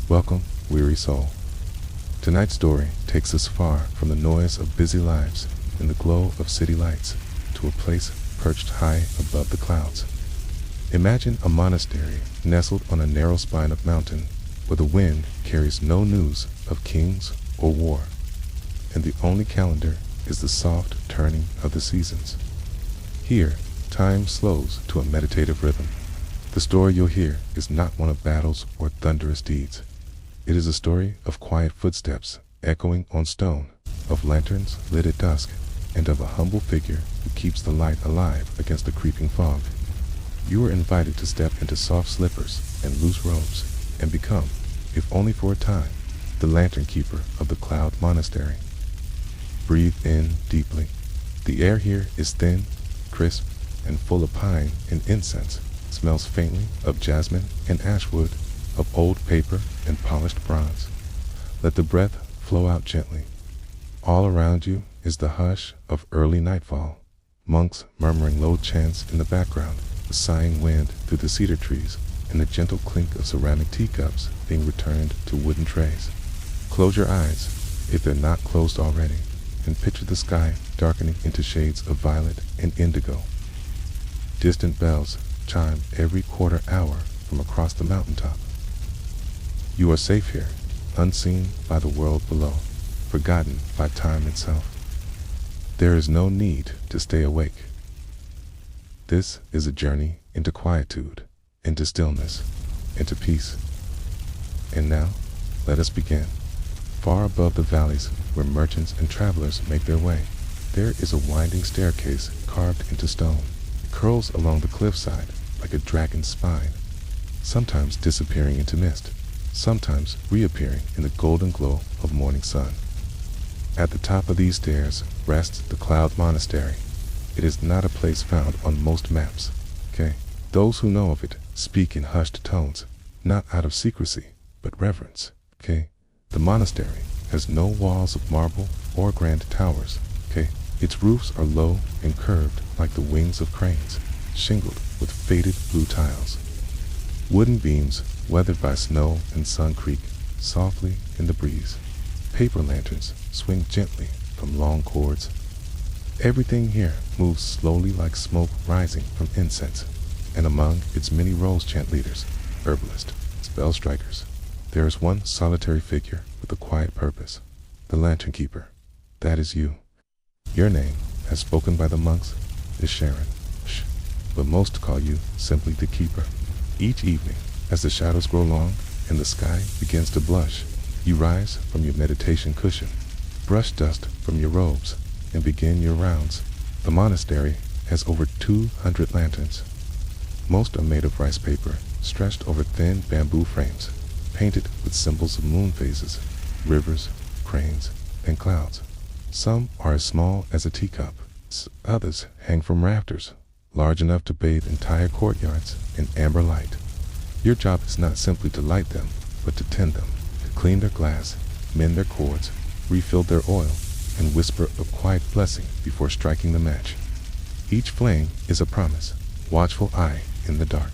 Welcome, weary soul. Tonight's story takes us far from the noise of busy lives and the glow of city lights to a place perched high above the clouds. Imagine a monastery nestled on a narrow spine of mountain where the wind carries no news of kings or war, and the only calendar is the soft turning of the seasons. Here, time slows to a meditative rhythm. The story you'll hear is not one of battles or thunderous deeds. It is a story of quiet footsteps echoing on stone, of lanterns lit at dusk, and of a humble figure who keeps the light alive against the creeping fog. You are invited to step into soft slippers and loose robes and become, if only for a time, the lantern keeper of the Cloud Monastery. Breathe in deeply. The air here is thin, crisp, and full of pine and incense. Smells faintly of jasmine and ashwood, of old paper and polished bronze. Let the breath flow out gently. All around you is the hush of early nightfall, monks murmuring low chants in the background, the sighing wind through the cedar trees, and the gentle clink of ceramic teacups being returned to wooden trays. Close your eyes, if they're not closed already, and picture the sky darkening into shades of violet and indigo. Distant bells chime every quarter hour from across the mountaintop. You are safe here, unseen by the world below, forgotten by time itself. There is no need to stay awake. This is a journey into quietude, into stillness, into peace. And now, let us begin. Far above the valleys where merchants and travelers make their way, there is a winding staircase carved into stone. It curls along the cliffside like a dragon's spine, sometimes disappearing into mist, sometimes reappearing in the golden glow of morning sun. At the top of these stairs rests the Cloud Monastery. It is not a place found on most maps, okay? Those who know of it speak in hushed tones, not out of secrecy, but reverence, okay? The monastery has no walls of marble or grand towers, okay? Its roofs are low and curved like the wings of cranes, shingled with faded blue tiles. Wooden beams, weathered by snow and sun, creak softly in the breeze. Paper lanterns swing gently from long cords. Everything here moves slowly like smoke rising from incense, and among its many rose chant leaders, herbalists, spell strikers, there is one solitary figure with a quiet purpose, the lantern keeper. That is you. Your name, as spoken by the monks, is Sharon, but most call you simply the keeper. Each evening, as the shadows grow long and the sky begins to blush, you rise from your meditation cushion, brush dust from your robes, and begin your rounds. The monastery has over 200 lanterns. Most are made of rice paper, stretched over thin bamboo frames, painted with symbols of moon phases, rivers, cranes, and clouds. Some are as small as a teacup. Others hang from rafters, large enough to bathe entire courtyards in amber light. Your job is not simply to light them, but to tend them, to clean their glass, mend their cords, refill their oil, and whisper a quiet blessing before striking the match. Each flame is a promise, watchful eye in the dark.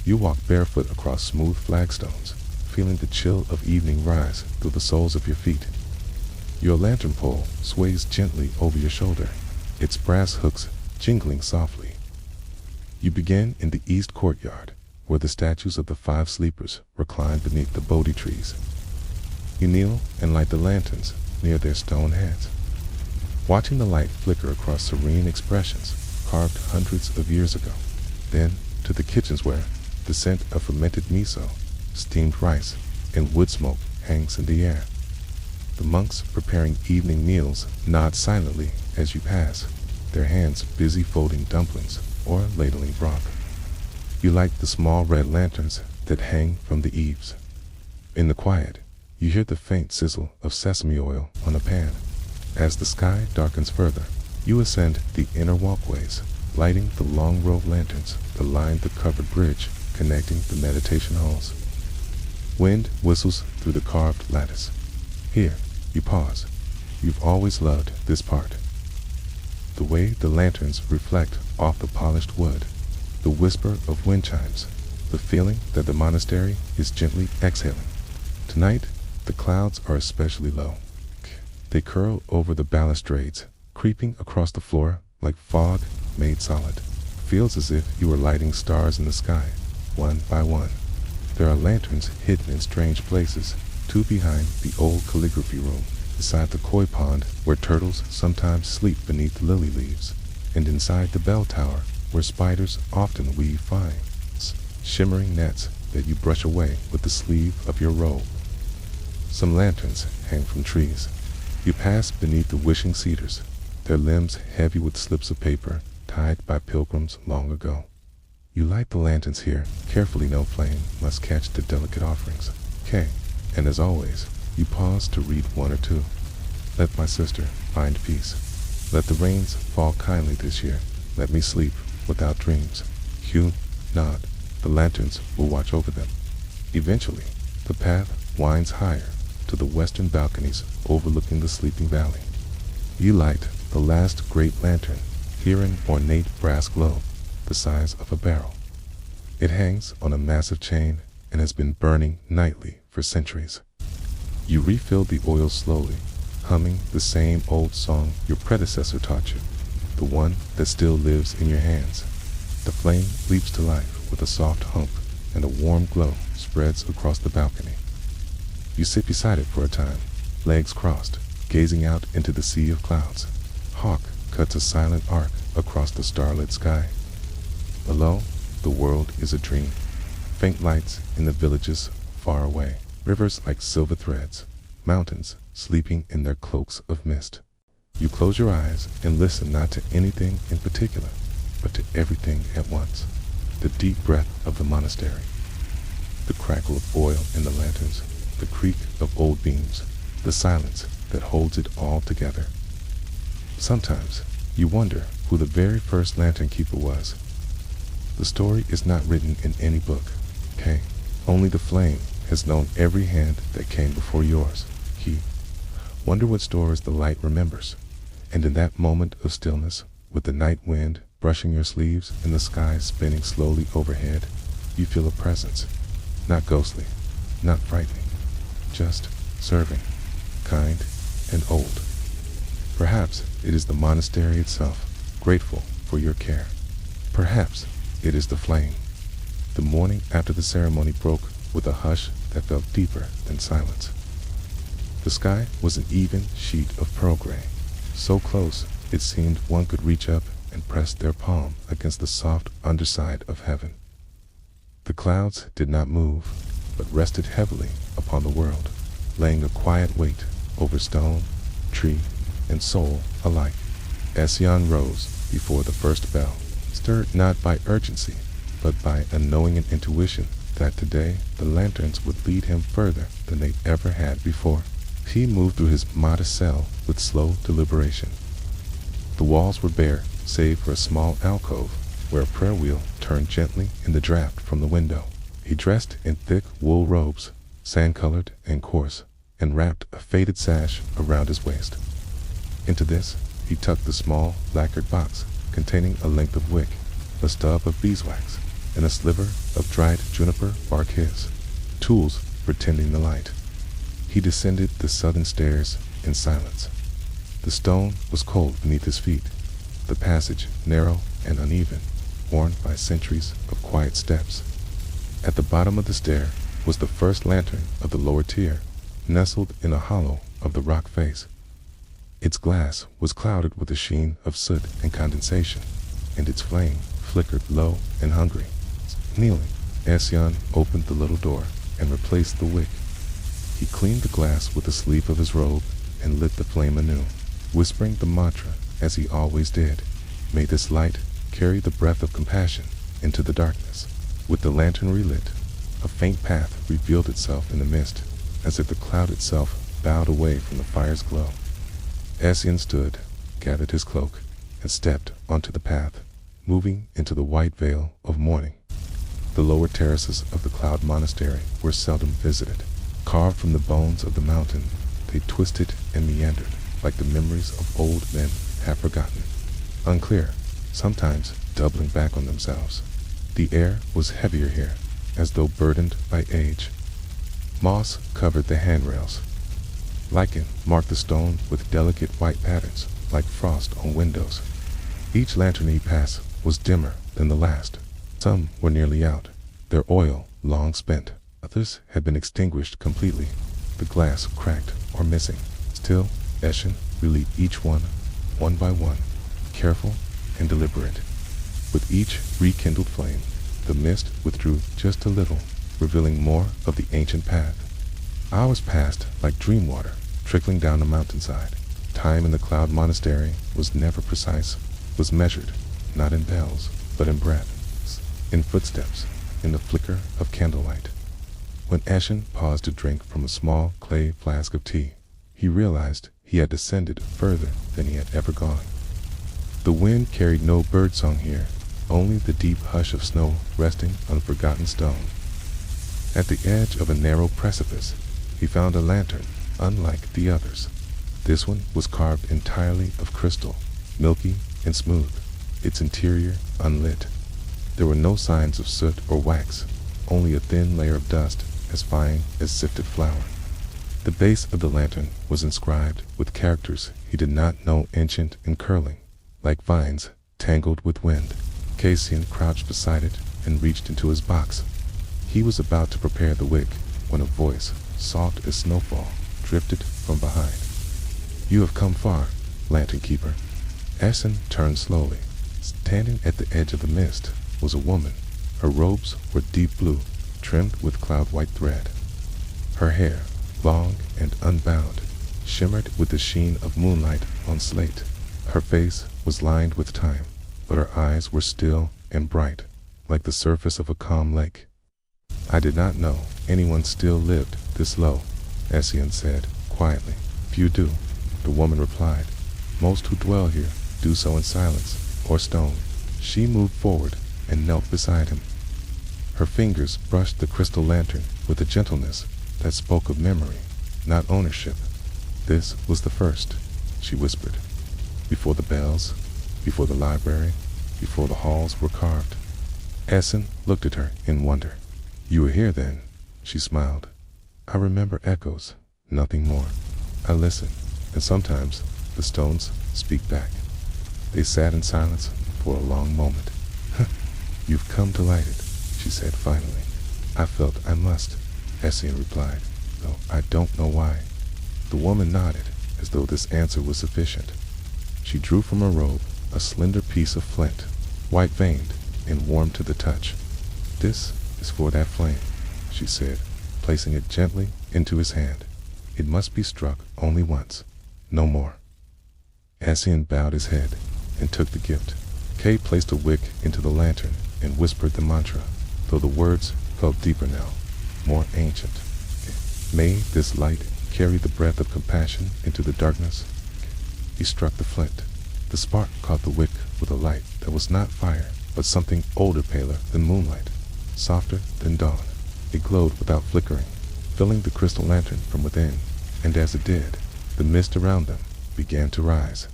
You walk barefoot across smooth flagstones, feeling the chill of evening rise through the soles of your feet. Your lantern pole sways gently over your shoulder, its brass hooks jingling softly. You begin in the east courtyard, where the statues of the 5 sleepers recline beneath the Bodhi trees. You kneel and light the lanterns near their stone heads, watching the light flicker across serene expressions carved hundreds of years ago. Then to the kitchens where the scent of fermented miso, steamed rice, and wood smoke hangs in the air. The monks preparing evening meals nod silently as you pass, their hands busy folding dumplings or ladling broth. You light the small red lanterns that hang from the eaves. In the quiet, you hear the faint sizzle of sesame oil on a pan. As the sky darkens further, you ascend the inner walkways, lighting the long row of lanterns that line the covered bridge connecting the meditation halls. Wind whistles through the carved lattice. Here, you pause. You've always loved this part. The way the lanterns reflect off the polished wood, the whisper of wind chimes, the feeling that the monastery is gently exhaling. Tonight, the clouds are especially low. They curl over the balustrades, creeping across the floor like fog made solid. Feels as if you were lighting stars in the sky, one by one. There are lanterns hidden in strange places, two behind the old calligraphy room, beside the koi pond where turtles sometimes sleep beneath lily leaves, and inside the bell tower where spiders often weave fines, shimmering nets that you brush away with the sleeve of your robe. Some lanterns hang from trees. You pass beneath the wishing cedars, their limbs heavy with slips of paper tied by pilgrims long ago. You light the lanterns here, carefully no flame must catch the delicate offerings. And as always, you pause to read one or two. Let my sister find peace. Let the rains fall kindly this year. Let me sleep without dreams. Hugh, nod. The lanterns will watch over them. Eventually, the path winds higher to the western balconies overlooking the sleeping valley. You light the last great lantern, here an ornate brass globe, the size of a barrel. It hangs on a massive chain and has been burning nightly for centuries. You refill the oil slowly, humming the same old song your predecessor taught you, the one that still lives in your hands. The flame leaps to life with a soft hump, and a warm glow spreads across the balcony. You sit beside it for a time, legs crossed, gazing out into the sea of clouds. Hawk cuts a silent arc across the starlit sky. Below, the world is a dream. Faint lights in the villages far away, rivers like silver threads, mountains sleeping in their cloaks of mist. You close your eyes and listen not to anything in particular, but to everything at once. The deep breath of the monastery, the crackle of oil in the lanterns, the creak of old beams, the silence that holds it all together. Sometimes you wonder who the very first lantern keeper was. The story is not written in any book, Only the flame has known every hand that came before yours. Wonder what stories the light remembers. And in that moment of stillness, with the night wind brushing your sleeves and the sky spinning slowly overhead, you feel a presence, not ghostly, not frightening, just serving, kind and old. Perhaps it is the monastery itself, grateful for your care. Perhaps it is the flame. The morning after the ceremony broke with a hush that felt deeper than silence. The sky was an even sheet of pearl gray, so close it seemed one could reach up and press their palm against the soft underside of heaven. The clouds did not move, but rested heavily upon the world, laying a quiet weight over stone, tree, and soul alike. Ession rose before the first bell, stirred not by urgency, but by a knowing and intuition that today the lanterns would lead him further than they ever had before. He moved through his modest cell with slow deliberation. The walls were bare, save for a small alcove where a prayer wheel turned gently in the draft from the window. He dressed in thick wool robes, sand-colored and coarse, and wrapped a faded sash around his waist. Into this, he tucked the small, lacquered box containing a length of wick, a stub of beeswax, and a sliver of dried juniper bark his, tools for tending the light. He descended the southern stairs in silence. The stone was cold beneath his feet, the passage narrow and uneven, worn by centuries of quiet steps. At the bottom of the stair was the first lantern of the lower tier, nestled in a hollow of the rock face. Its glass was clouded with a sheen of soot and condensation, and its flame flickered low and hungry. Kneeling, Ession opened the little door and replaced the wick. He cleaned the glass with the sleeve of his robe and lit the flame anew, whispering the mantra as he always did. May this light carry the breath of compassion into the darkness. With the lantern relit, a faint path revealed itself in the mist, as if the cloud itself bowed away from the fire's glow. Ession stood, gathered his cloak, and stepped onto the path, moving into the white veil of morning. The lower terraces of the Cloud Monastery were seldom visited. Carved from the bones of the mountain, they twisted and meandered like the memories of old men half forgotten, unclear, sometimes doubling back on themselves. The air was heavier here, as though burdened by age. Moss covered the handrails. Lichen marked the stone with delicate white patterns, like frost on windows. Each lantern he passed was dimmer than the last. Some were nearly out, their oil long spent. Others had been extinguished completely, the glass cracked or missing. Still, Eshin relit each one by one, careful and deliberate. With each rekindled flame, the mist withdrew just a little, revealing more of the ancient path. Hours passed like dream water, trickling down the mountainside. Time in the Cloud Monastery was never precise, was measured, not in bells, but in breaths, in footsteps, in the flicker of candlelight. When Eshin paused to drink from a small clay flask of tea, he realized he had descended further than he had ever gone. The wind carried no birdsong here, only the deep hush of snow resting on forgotten stone. At the edge of a narrow precipice, he found a lantern unlike the others. This one was carved entirely of crystal, milky and smooth, its interior unlit. There were no signs of soot or wax, only a thin layer of dust as fine as sifted flour. The base of the lantern was inscribed with characters he did not know, ancient and curling, like vines tangled with wind. Cassian crouched beside it and reached into his box. He was about to prepare the wick when a voice, soft as snowfall, drifted from behind. "You have come far, Lantern Keeper." Eshin turned slowly. Standing at the edge of the mist was a woman. Her robes were deep blue, trimmed with cloud-white thread. Her hair, long and unbound, shimmered with the sheen of moonlight on slate. Her face was lined with time, but her eyes were still and bright, like the surface of a calm lake. "I did not know anyone still lived this low," Eshin said quietly. "Few do," the woman replied. "Most who dwell here do so in silence or stone." She moved forward and knelt beside him. Her fingers brushed the crystal lantern with a gentleness that spoke of memory, not ownership. "This was the first," she whispered. "Before the bells, before the library, before the halls were carved." Eshin looked at her in wonder. "You were here then," she smiled. "I remember echoes, nothing more. I listen, and sometimes the stones speak back." They sat in silence for a long moment. "You've come to light it," she said finally. "I felt I must," Eshin replied, "though I don't know why." The woman nodded, as though this answer was sufficient. She drew from her robe a slender piece of flint, white-veined and warm to the touch. "This is for that flame," she said, placing it gently into his hand. "It must be struck only once, no more." Eshin bowed his head and took the gift. Kay placed a wick into the lantern and whispered the mantra, though the words felt deeper now, more ancient. "May this light carry the breath of compassion into the darkness." He struck the flint. The spark caught the wick with a light that was not fire, but something older, paler than moonlight, softer than dawn. It glowed without flickering, filling the crystal lantern from within, and as it did, the mist around them began to rise.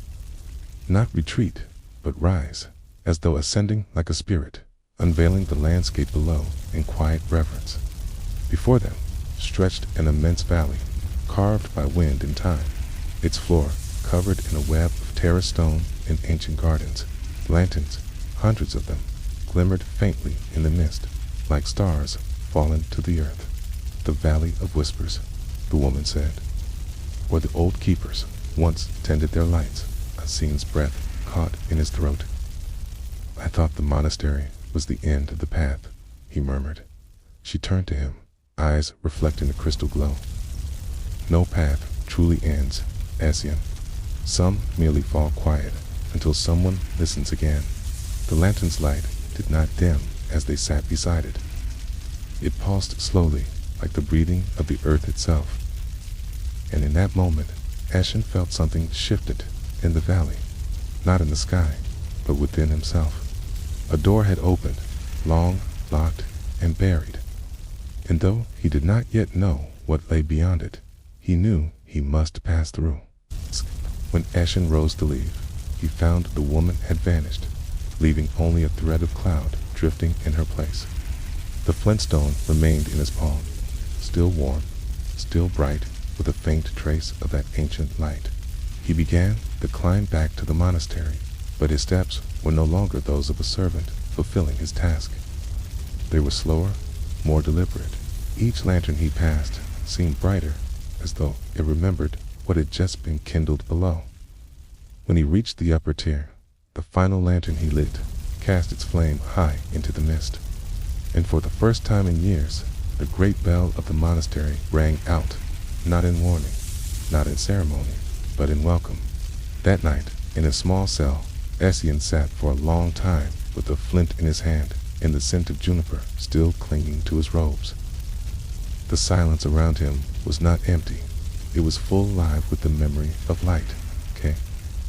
Not retreat, but rise, as though ascending like a spirit, unveiling the landscape below in quiet reverence. Before them stretched an immense valley, carved by wind and time, its floor covered in a web of terraced stone and ancient gardens. Lanterns, hundreds of them, glimmered faintly in the mist, like stars fallen to the earth. "The Valley of Whispers," the woman said, "where the old keepers once tended their lights." Asin's breath caught in his throat. "I thought the monastery was the end of the path," he murmured. She turned to him, eyes reflecting the crystal glow. "No path truly ends, Eshin. Some merely fall quiet until someone listens again." The lantern's light did not dim as they sat beside it. It pulsed slowly, like the breathing of the earth itself. And in that moment, Eshin felt something shifted in the valley, not in the sky, but within himself. A door had opened, long, locked, and buried. And though he did not yet know what lay beyond it, he knew he must pass through. When Eshin rose to leave, he found the woman had vanished, leaving only a thread of cloud drifting in her place. The flintstone remained in his palm, still warm still bright with a faint trace of that ancient light. He began the climb back to the monastery, but his steps were no longer those of a servant fulfilling his task. They were slower, more deliberate. Each lantern he passed seemed brighter, as though it remembered what had just been kindled below. When he reached the upper tier, the final lantern he lit cast its flame high into the mist, and for the first time in years, the great bell of the monastery rang out, not in warning, not in ceremony, but in welcome. That night, in a small cell, Essien sat for a long time with a flint in his hand and the scent of juniper still clinging to his robes. The silence around him was not empty. It was full alive with the memory of light,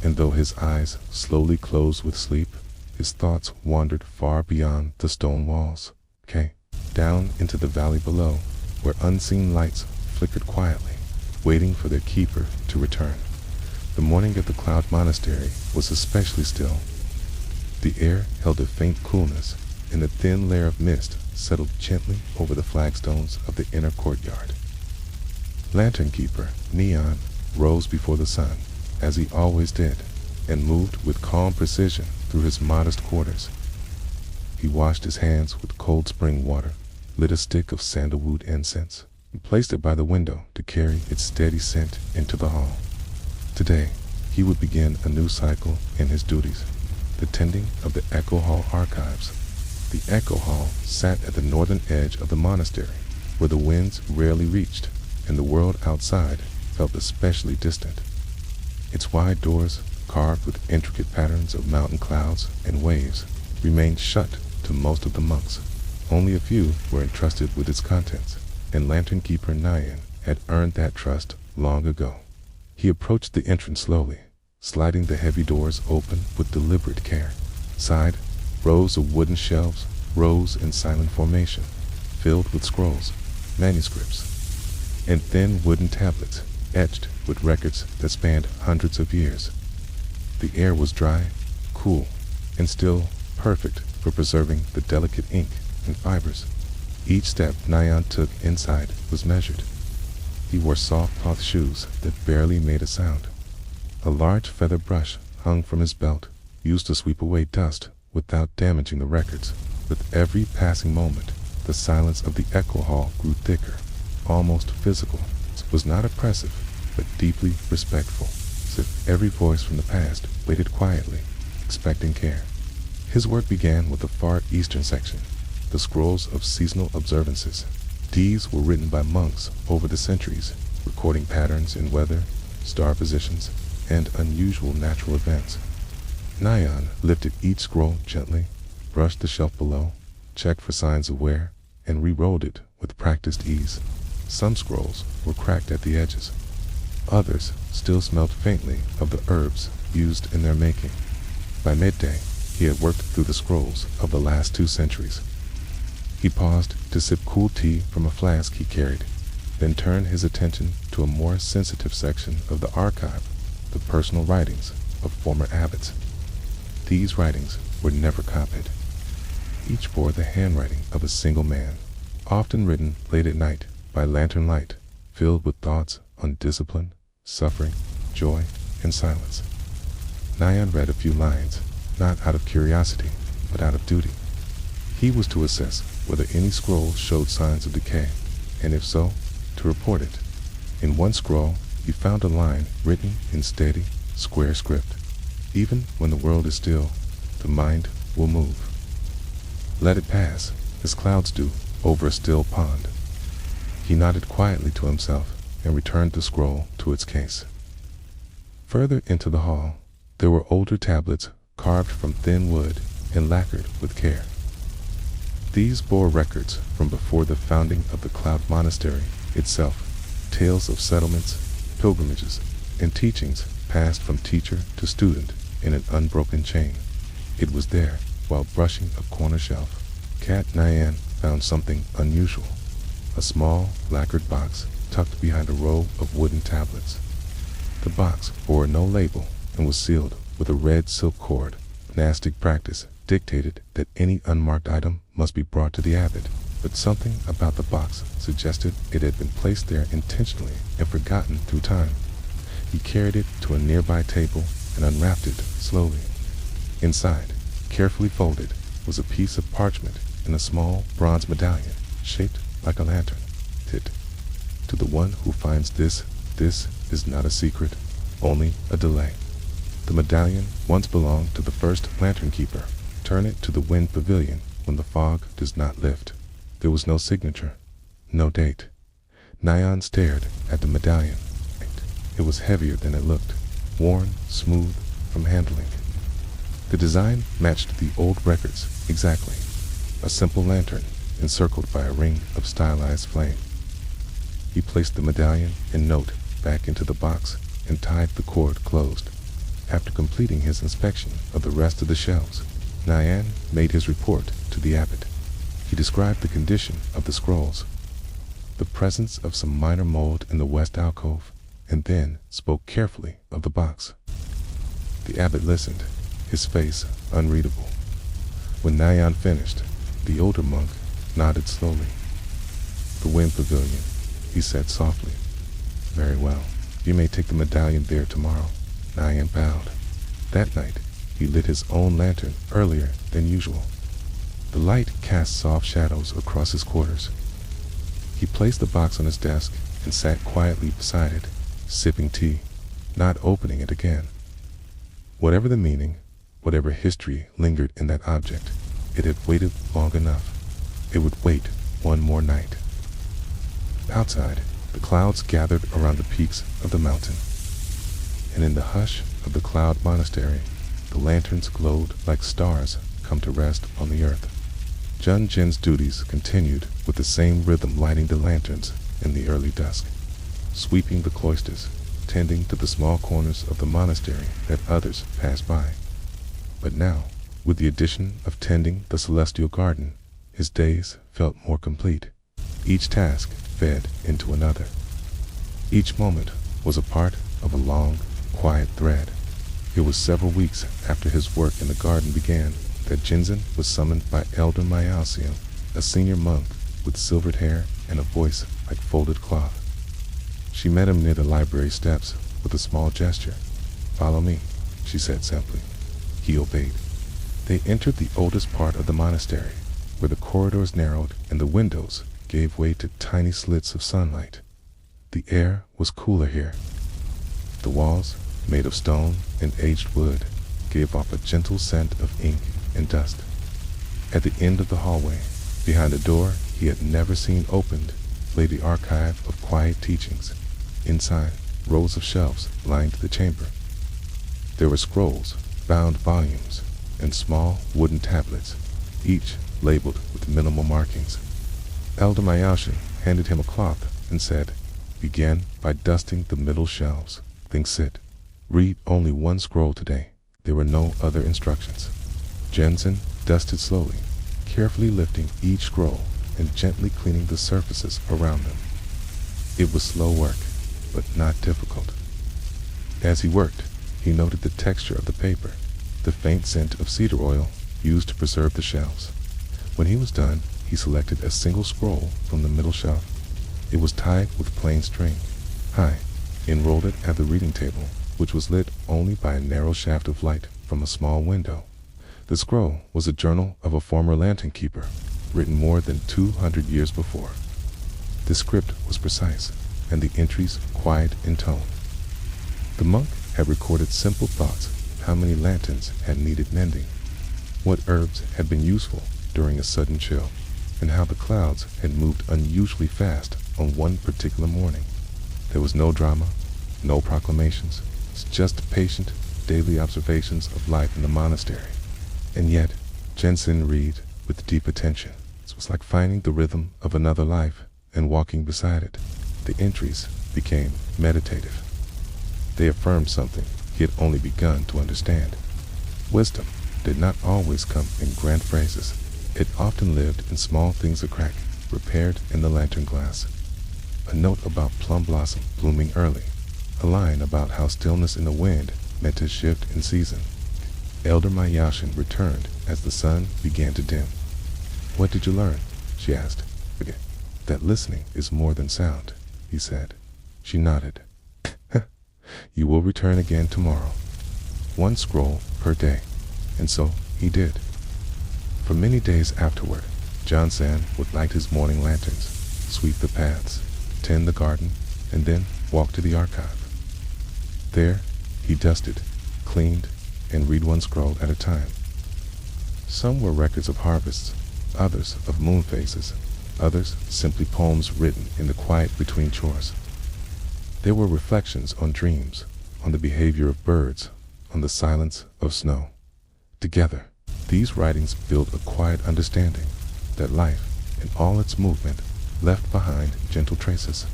and though his eyes slowly closed with sleep, his thoughts wandered far beyond the stone walls, down into the valley below, where unseen lights flickered quietly, waiting for their keeper to return. The morning at the Cloud Monastery was especially still. The air held a faint coolness, and a thin layer of mist settled gently over the flagstones of the inner courtyard. Lantern Keeper Neon rose before the sun, as he always did, and moved with calm precision through his modest quarters. He washed his hands with cold spring water, lit a stick of sandalwood incense, and placed it by the window to carry its steady scent into the hall. Today, he would begin a new cycle in his duties, the tending of the Echo Hall archives. The Echo Hall sat at the northern edge of the monastery, where the winds rarely reached, and the world outside felt especially distant. Its wide doors, carved with intricate patterns of mountain clouds and waves, remained shut to most of the monks. Only a few were entrusted with its contents, and Lantern Keeper Nyan had earned that trust long ago. He approached the entrance slowly, sliding the heavy doors open with deliberate care. Inside, rows of wooden shelves rose in silent formation, filled with scrolls, manuscripts, and thin wooden tablets etched with records that spanned hundreds of years. The air was dry, cool, and still perfect for preserving the delicate ink and fibers. Each step Nyan took inside was measured. He wore soft cloth shoes that barely made a sound. A large feather brush hung from his belt, used to sweep away dust without damaging the records. With every passing moment, the silence of the Echo Hall grew thicker, almost physical. It was not oppressive, but deeply respectful, as if every voice from the past waited quietly, expecting care. His work began with the far eastern section, the scrolls of seasonal observances. These were written by monks over the centuries, recording patterns in weather, star positions, and unusual natural events. Nyan lifted each scroll gently, brushed the shelf below, checked for signs of wear, and re-rolled it with practiced ease. Some scrolls were cracked at the edges. Others still smelled faintly of the herbs used in their making. By midday, he had worked through the scrolls of the last 2 centuries. He paused to sip cool tea from a flask he carried, then turned his attention to a more sensitive section of the archive, the personal writings of former abbots. These writings were never copied. Each bore the handwriting of a single man, often written late at night by lantern light, filled with thoughts on discipline, suffering, joy, and silence. Nyan read a few lines, not out of curiosity, but out of duty. He was to assess whether any scroll showed signs of decay, and if so, to report it. In one scroll, he found a line written in steady, square script. Even when the world is still, the mind will move. Let it pass, as clouds do over a still pond. He nodded quietly to himself and returned the scroll to its case. Further into the hall, there were older tablets carved from thin wood and lacquered with care. These bore records from before the founding of the Cloud Monastery itself, tales of settlements, pilgrimages, and teachings passed from teacher to student in an unbroken chain. It was there, while brushing a corner shelf, Cat Nyan found something unusual, a small lacquered box tucked behind a row of wooden tablets. The box bore no label and was sealed with a red silk cord. Monastic practice dictated that any unmarked item must be brought to the abbot, but something about the box suggested it had been placed there intentionally and forgotten through time. He carried it to a nearby table and unwrapped it slowly. Inside, carefully folded, was a piece of parchment and a small bronze medallion shaped like a lantern. To the one who finds this is not a secret, only a delay. The medallion once belonged to the first lantern keeper. Turn it to the wind pavilion when the fog does not lift. There was no signature, no date. Nyan stared at the medallion. It was heavier than it looked, worn, smooth from handling. The design matched the old records exactly. A simple lantern encircled by a ring of stylized flame. He placed the medallion and note back into the box and tied the cord closed. After completing his inspection of the rest of the shelves, Nyan made his report to the abbot. He described the condition of the scrolls, the presence of some minor mold in the west alcove, and then spoke carefully of the box. The abbot listened, his face unreadable. When Nyan finished, the older monk nodded slowly. "The wind pavilion," he said softly. "Very well. You may take the medallion there tomorrow." Nyan bowed. That night, he lit his own lantern earlier than usual. The light cast soft shadows across his quarters. He placed the box on his desk and sat quietly beside it, sipping tea, not opening it again. Whatever the meaning, whatever history lingered in that object, it had waited long enough. It would wait one more night. Outside, the clouds gathered around the peaks of the mountain, and in the hush of the cloud monastery, the lanterns glowed like stars come to rest on the earth. Jun Jin's duties continued with the same rhythm, lighting the lanterns in the early dusk, sweeping the cloisters, tending to the small corners of the monastery that others passed by. But now, with the addition of tending the celestial garden, his days felt more complete. Each task fed into another. Each moment was a part of a long, quiet thread. It was several weeks after his work in the garden began that Jinzin was summoned by Elder Mayalsium, a senior monk with silvered hair and a voice like folded cloth. She met him near the library steps with a small gesture. "Follow me," she said simply. He obeyed. They entered the oldest part of the monastery, where the corridors narrowed and the windows gave way to tiny slits of sunlight. The air was cooler here. The walls, made of stone and aged wood, gave off a gentle scent of ink and dust. At the end of the hallway, behind a door he had never seen opened, lay the archive of quiet teachings. Inside, rows of shelves lined the chamber. There were scrolls, bound volumes, and small wooden tablets, each labeled with minimal markings. Elder Mayashin handed him a cloth and said, "Begin by dusting the middle shelves, then sit. Read only one scroll today." There were no other instructions. Jensen dusted slowly, carefully lifting each scroll and gently cleaning the surfaces around them. It was slow work, but not difficult. As he worked, he noted the texture of the paper, the faint scent of cedar oil used to preserve the shells. When he was done, he selected a single scroll from the middle shelf. It was tied with plain string, high, and rolled it at the reading table, which was lit only by a narrow shaft of light from a small window. The scroll was a journal of a former lantern keeper, written more than 200 years before. The script was precise, and the entries quiet in tone. The monk had recorded simple thoughts: how many lanterns had needed mending, what herbs had been useful during a sudden chill, and how the clouds had moved unusually fast on one particular morning. There was no drama, no proclamations, just patient, daily observations of life in the monastery. And yet, Jensen read with deep attention. It was like finding the rhythm of another life and walking beside it. The entries became meditative. They affirmed something he had only begun to understand. Wisdom did not always come in grand phrases. It often lived in small things: a crack repaired in the lantern glass, a note about plum blossom blooming early, a line about how stillness in the wind meant a shift in season. Elder Mayashin returned as the sun began to dim. "What did you learn?" she asked. That listening is more than sound, he said. She nodded. You will return again tomorrow. One scroll per day. And so he did. For many days afterward, Johnson would light his morning lanterns, sweep the paths, tend the garden, and then walk to the archive. There, he dusted, cleaned, and read one scroll at a time. Some were records of harvests, others of moon phases, others simply poems written in the quiet between chores. There were reflections on dreams, on the behavior of birds, on the silence of snow. Together, these writings built a quiet understanding that life, in all its movement, left behind gentle traces.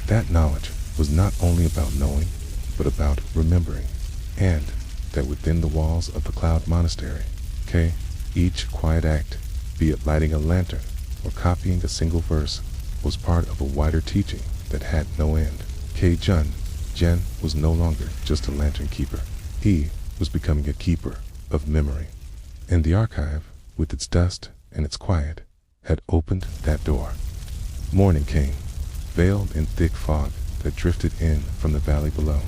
That knowledge was not only about knowing, but about remembering, and that within the walls of the Cloud Monastery, each quiet act, be it lighting a lantern or copying a single verse, was part of a wider teaching that had no end. Jen was no longer just a lantern keeper. He was becoming a keeper of memory. And the archive, with its dust and its quiet, had opened that door. Morning came, veiled in thick fog that drifted in from the valley below.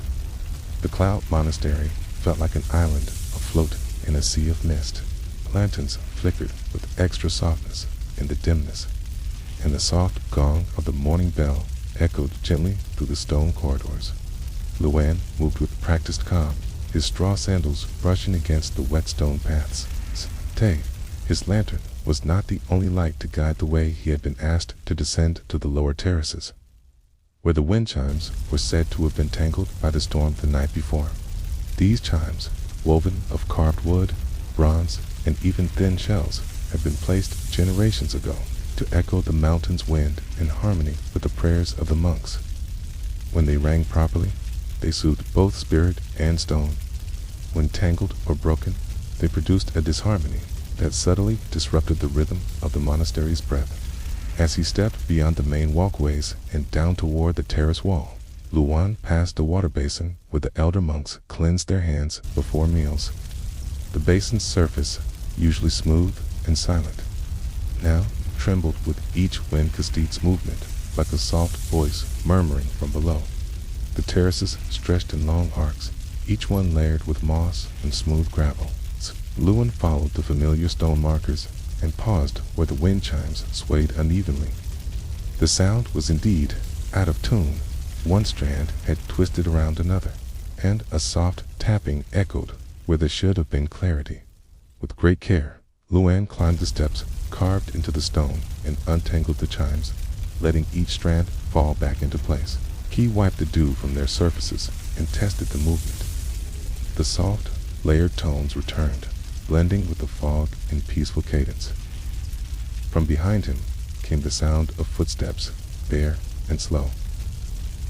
The Cloud Monastery felt like an island afloat in a sea of mist. Lanterns flickered with extra softness in the dimness, and the soft gong of the morning bell echoed gently through the stone corridors. Luan moved with practiced calm, his straw sandals brushing against the wet stone paths. His lantern was not the only light to guide the way he had been asked to descend to the lower terraces, where the wind chimes were said to have been tangled by the storm the night before. These chimes, woven of carved wood, bronze, and even thin shells, had been placed generations ago to echo the mountain's wind in harmony with the prayers of the monks. When they rang properly, they soothed both spirit and stone. When tangled or broken, they produced a disharmony that subtly disrupted the rhythm of the monastery's breath. As he stepped beyond the main walkways and down toward the terrace wall, Luan passed the water basin where the elder monks cleansed their hands before meals. The basin's surface, usually smooth and silent, now trembled with each wind castede's movement, like a soft voice murmuring from below. The terraces stretched in long arcs, each one layered with moss and smooth gravel. Luan followed the familiar stone markers and paused where the wind chimes swayed unevenly. The sound was indeed out of tune. One strand had twisted around another, and a soft tapping echoed where there should have been clarity. With great care, Luan climbed the steps carved into the stone and untangled the chimes, letting each strand fall back into place. He wiped the dew from their surfaces and tested the movement. The soft, layered tones returned, blending with the fog in peaceful cadence. From behind him came the sound of footsteps, bare and slow.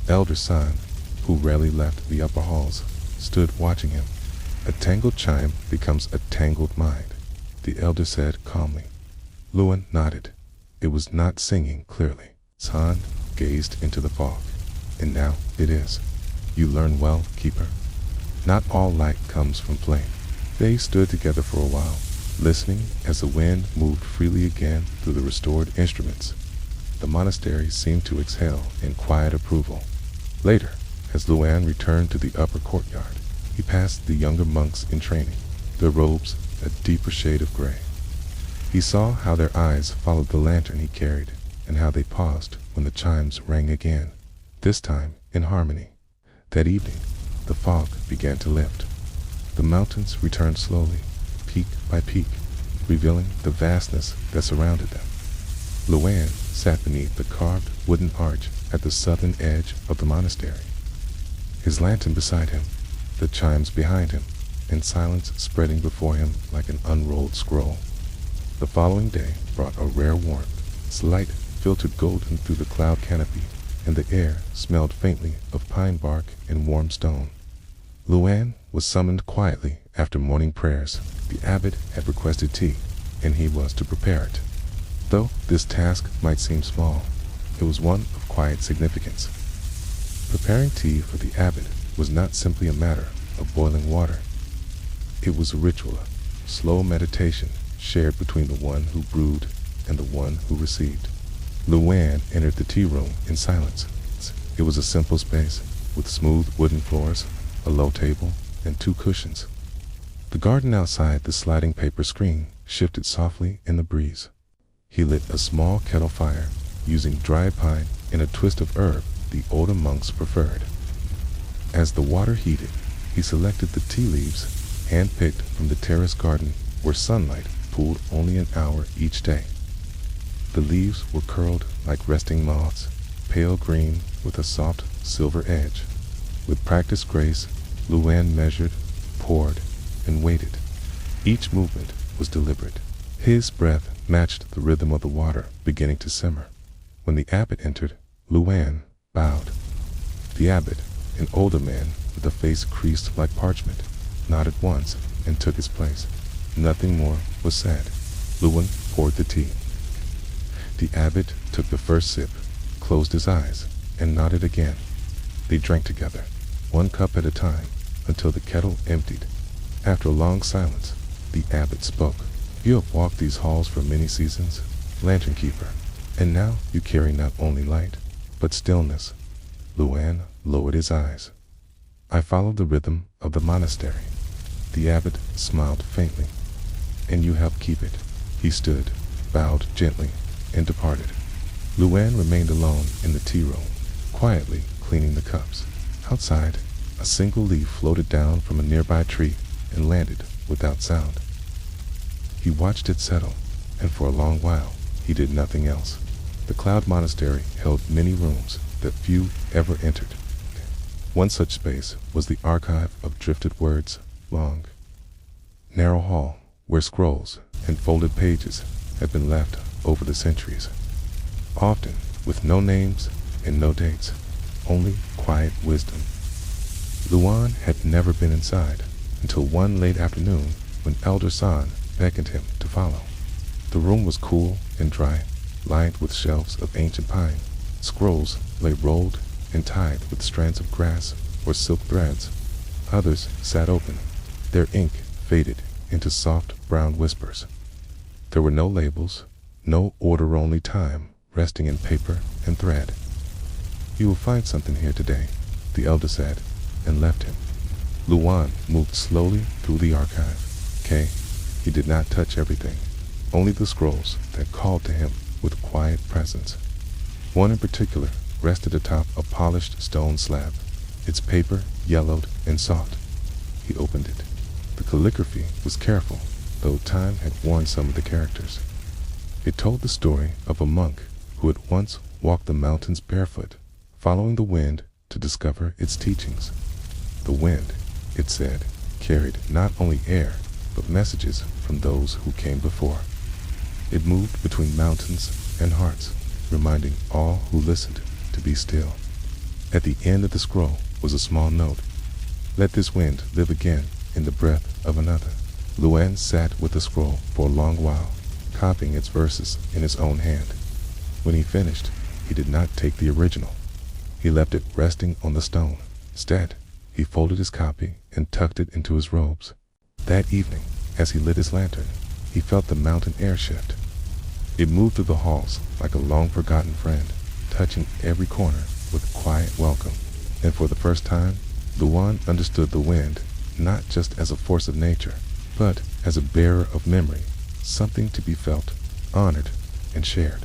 Elder San, who rarely left the upper halls, stood watching him. A tangled chime becomes a tangled mind, the elder said calmly. Luan nodded. It was not singing clearly. San gazed into the fog. And now it is. You learn well, keeper. Not all light comes from flame. They stood together for a while, listening as the wind moved freely again through the restored instruments. The monastery seemed to exhale in quiet approval. Later, as Luan returned to the upper courtyard, he passed the younger monks in training, their robes a deeper shade of gray. He saw how their eyes followed the lantern he carried, and how they paused when the chimes rang again, this time in harmony. That evening, the fog began to lift. The mountains returned slowly, peak by peak, revealing the vastness that surrounded them. Luan sat beneath the carved wooden arch at the southern edge of the monastery, his lantern beside him, the chimes behind him, and silence spreading before him like an unrolled scroll. The following day brought a rare warmth. Its light filtered golden through the cloud canopy, and the air smelled faintly of pine bark and warm stone. Luan was summoned quietly after morning prayers. The abbot had requested tea, and he was to prepare it. Though this task might seem small, it was one of quiet significance. Preparing tea for the abbot was not simply a matter of boiling water. It was a ritual, a slow meditation shared between the one who brewed and the one who received. Luann entered the tea room in silence. It was a simple space, with smooth wooden floors, a low table, and 2 cushions. The garden outside the sliding paper screen shifted softly in the breeze. He lit a small kettle fire, using dry pine and a twist of herb the older monks preferred. As the water heated, he selected the tea leaves, hand-picked from the terrace garden where sunlight pooled only an hour each day. The leaves were curled like resting moths, pale green with a soft silver edge. With practiced grace, Luann measured, poured, and waited. Each movement was deliberate. His breath matched the rhythm of the water beginning to simmer. When the abbot entered, Luann bowed. The abbot, an older man with a face creased like parchment, nodded once and took his place. Nothing more was said. Luann poured the tea. The abbot took the first sip, closed his eyes, and nodded again. They drank together, 1 cup at a time, until the kettle emptied. After a long silence, the abbot spoke. "You have walked these halls for many seasons, lantern keeper, and now you carry not only light, but stillness." Luann lowered his eyes. "I follow the rhythm of the monastery." The abbot smiled faintly. "And you help keep it." He stood, bowed gently, and departed. Luann remained alone in the tea room, quietly cleaning the cups. Outside, a single leaf floated down from a nearby tree and landed without sound. He watched it settle, and for a long while he did nothing else. The Cloud Monastery held many rooms that few ever entered. One such space was the archive of drifted words, long, narrow hall where scrolls and folded pages had been left over the centuries, often with no names and no dates, only quiet wisdom. Luann had never been inside until one late afternoon when Elder San beckoned him to follow. The room was cool and dry, lined with shelves of ancient pine. Scrolls lay rolled and tied with strands of grass or silk threads. Others sat open, their ink faded into soft brown whispers. There were no labels, no order, only time resting in paper and thread. "You will find something here today," the elder said, and left him. Luann moved slowly through the archive. He did not touch everything, only the scrolls that called to him with quiet presence. One in particular rested atop a polished stone slab, its paper yellowed and soft. He opened it. The calligraphy was careful, though time had worn some of the characters. It told the story of a monk who had once walked the mountains barefoot, following the wind to discover its teachings. The wind, it said, carried not only air, but messages from those who came before. It moved between mountains and hearts, reminding all who listened to be still. At the end of the scroll was a small note. "Let this wind live again in the breath of another." Luann sat with the scroll for a long while, copying its verses in his own hand. When he finished, he did not take the original. He left it resting on the stone. Instead, he folded his copy and tucked it into his robes. That evening, as he lit his lantern, he felt the mountain air shift. It moved through the halls like a long-forgotten friend, touching every corner with quiet welcome. And for the first time, Luann understood the wind not just as a force of nature, but as a bearer of memory, something to be felt, honored, and shared.